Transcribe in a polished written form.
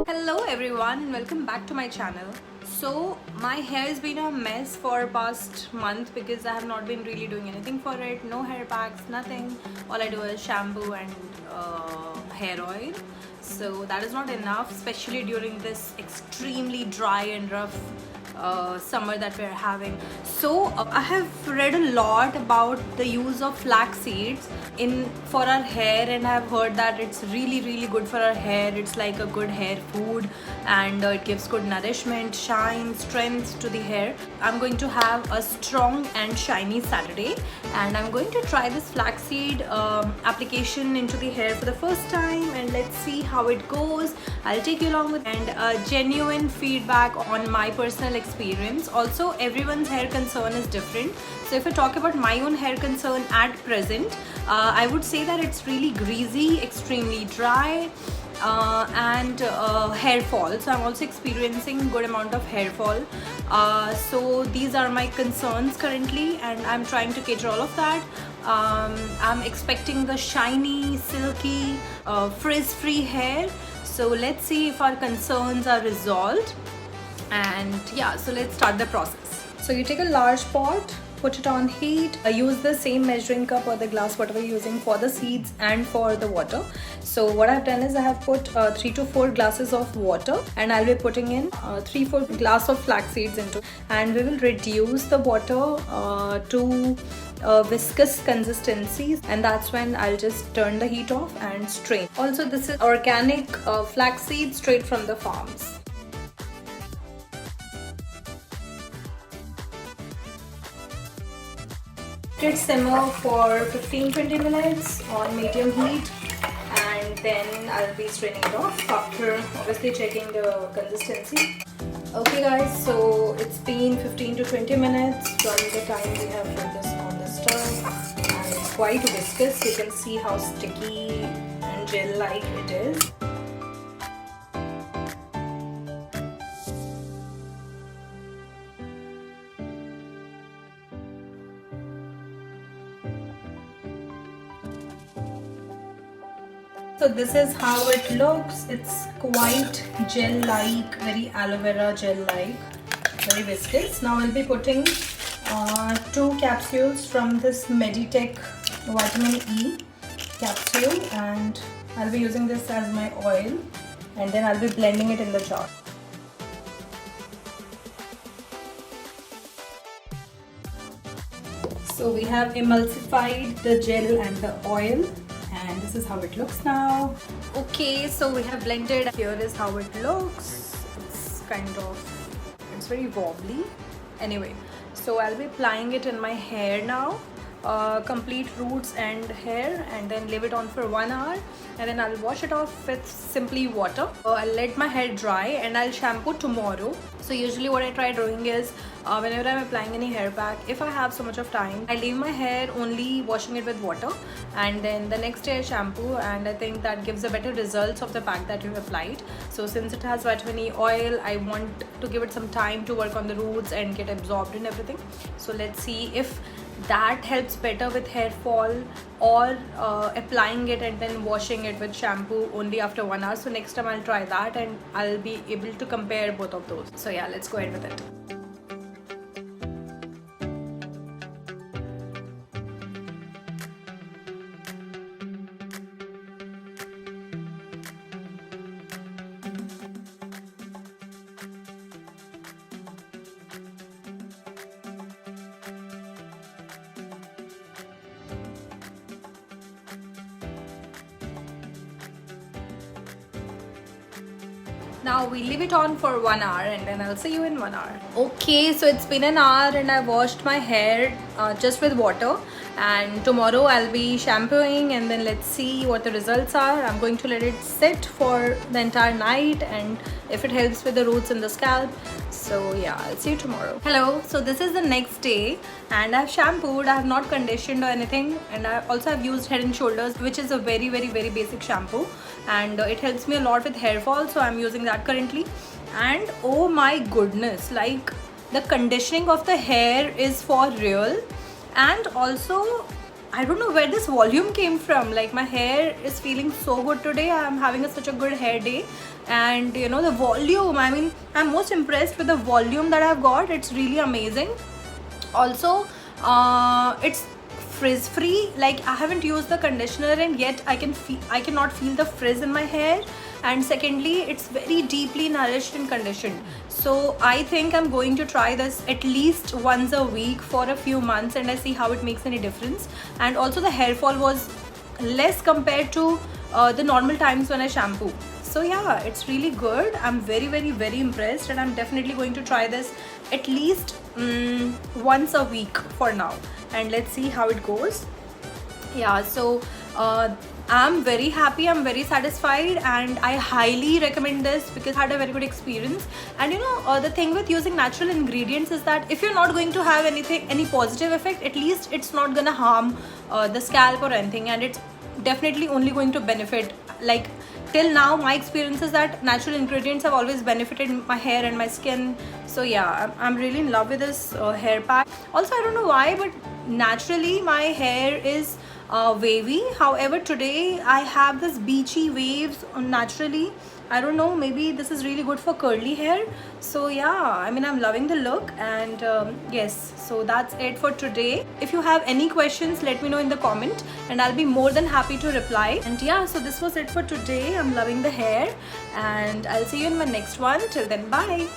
Hello everyone and welcome back to my channel. So my hair has been a mess for past month because I have not been really doing anything for it. No hair packs, nothing. All I do is shampoo and hair oil. So that is not enough, especially during this extremely dry and rough summer that we're having. So I have read a lot about the use of flax seeds in for our hair, and I've heard that it's really good for our hair. It's like a good hair food, and it gives good nourishment, shine, strength to the hair. I'm going to have a strong and shiny Saturday, and I'm going to try this flaxseed application into the hair for the first time, and let's see how it goes. I'll take you along with and genuine feedback on my personal experience. Also, everyone's hair concern is different. So if I talk about my own hair concern at present, I would say that it's really greasy, extremely dry, and hair fall. So I'm also experiencing good amount of hair fall. So these are my concerns currently, and I'm trying to cater all of that. I'm expecting the shiny, silky, frizz-free hair. So let's see if our concerns are resolved. And yeah, so let's start the process. So you take a large pot, put it on heat. I use the same measuring cup or the glass, whatever you're using for the seeds and for the water. So what I've done is I have put 3 to 4 glasses of water, and I'll be putting in 3-4 glass of flax seeds into, and we will reduce the water to viscous consistency, and that's when I'll just turn the heat off and strain. Also, this is organic flax seeds straight from the farms. Let it simmer for 15-20 minutes on medium heat, and then I'll be straining it off after obviously checking the consistency. Okay guys, so it's been 15 to 20 minutes from the time we have put this on the stove, and it's quite viscous. You can see how sticky and gel-like it is. So this is how it looks. It's quite gel-like, very aloe vera gel-like, very viscous. Now I'll be putting 2 capsules from this Meditech vitamin E capsule, and I'll be using this as my oil, and then I'll be blending it in the jar. So we have emulsified the gel and the oil, and this is how it looks now. Okay, so we have blended. Here is how it looks. It's very wobbly. Anyway, so I'll be applying it in my hair now, complete roots and hair, and then leave it on for 1 hour, and then I'll wash it off with simply water. I'll let my hair dry and I'll shampoo tomorrow. So usually what I try doing is whenever I'm applying any hair pack, if I have so much of time, I leave my hair only washing it with water, and then the next day I shampoo, and I think that gives a better results of the pack that you've applied. So since it has vitamin E oil, I want to give it some time to work on the roots and get absorbed in everything. So let's see if that helps better with hair fall, or applying it and then washing it with shampoo only after 1 hour. So next time I'll try that, and I'll be able to compare both of those. So yeah, let's go ahead with it. Now we leave it on for 1 hour, and then I'll see you in 1 hour. Okay, so it's been an hour and I washed my hair just with water, and tomorrow I'll be shampooing, and then let's see what the results are. I'm going to let it sit for the entire night, and if it helps with the roots in the scalp. So yeah, I'll see you tomorrow. Hello, so this is the next day, and I've shampooed. I have not conditioned or anything, and I also have used Head and Shoulders, which is a very basic shampoo, and it helps me a lot with hair fall, so I'm using that currently. And oh my goodness, like the conditioning of the hair is for real, and also I don't know where this volume came from. Like my hair is feeling so good today. I'm having such a good hair day, and you know the volume, I mean, I'm most impressed with the volume that I've got. It's really amazing. Also, it's frizz free. Like I haven't used the conditioner and yet I cannot feel the frizz in my hair. And secondly, it's very deeply nourished and conditioned. So I think I'm going to try this at least once a week for a few months, and I see how it makes any difference. And also the hair fall was less compared to the normal times when I shampoo. So yeah, it's really good. I'm very impressed, and I'm definitely going to try this at least once a week for now, and let's see how it goes. Yeah, so I'm very happy, I'm very satisfied, and I highly recommend this because I had a very good experience. And you know, the thing with using natural ingredients is that if you're not going to have any positive effect, at least it's not gonna harm the scalp or anything, and it's definitely only going to benefit. Like till now, my experience is that natural ingredients have always benefited my hair and my skin. So yeah, I'm really in love with this hair pack. Also, I don't know why, but naturally my hair is wavy. However, today I have this beachy waves naturally. I don't know, maybe this is really good for curly hair. So yeah, I mean, I'm loving the look. And yes, so that's it for today. If you have any questions, let me know in the comment and I'll be more than happy to reply. And yeah, so this was it for today. I'm loving the hair and I'll see you in my next one. Till then, bye.